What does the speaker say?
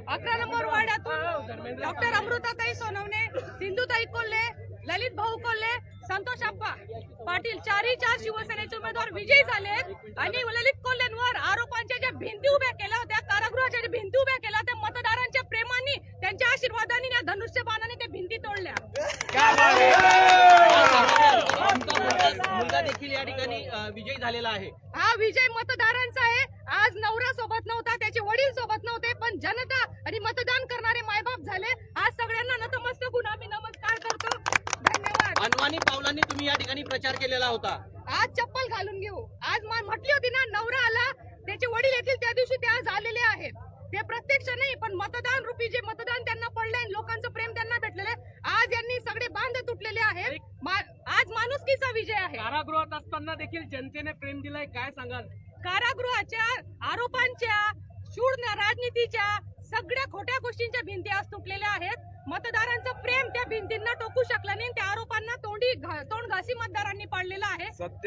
11 number वार्डातून doctor अमृताताई Sonawane, Sindhutai Kolhe, ललित भाऊ कोल्हे, संतोष अप्पा पाटील चार शिवसेनेचे उमेदवार विजयी झालेत आणि ललित कोल्हेंवर आरोपांच्या ज्या भिंती उभ्या केल्या होत्या, कारागृहाच्या ज्या भिंती उभ्या केल्या त्या मतदारांच्या प्रेमाने, त्यांच्या आशीर्वादाने, या धनुष्य बाणाने त्या भिंती तोडल्या। मुलगा देखील या ठिकाणी विजयी झालेला आहे। हा विजय मतदारांचा आहे। आज नवरा सोबत नव्हता, त्याचे वडील सोबत नव्हते, पण जनता आणि मतदान करणारे मायबाप झाले। आज सगळ्यांना नतमस्तक होऊन आम्ही नमस्कार करतो। धन्यवाद। अनवाणी पावलांनी तुम्ही या ठिकाणी प्रचार केलेला होता। आज चप्पल घालून घेऊ। आज म्हटली होती ना, नवरा आला, त्याचे वडील येतील त्या दिवशी ते आज आलेले आहेत। ते प्रत्यक्ष नाही, पण मतदान रूपी जे मतदान त्यांना पडलंय, लोकांचं प्रेम त्यांना भेटलेलं आहे। आज यांनी सगळे बांध तुटलेले आहेत। आज माणुसकीचा विजय आहे। कारागृहात असताना देखील जनतेने प्रेम दिलाय, काय सांगाल? कारागृहाच्या आरोपांच्या, शून्य राजनीतीच्या, सगळ्या खोट्या गोष्टींच्या भिंती आज तुटलेल्या आहेत। मतदारांचं प्रेम त्या भिंतींना टोकू शकलं नाही, त्या आरोपांना तोंड घासी मतदारांनी पाडलेलं आहे।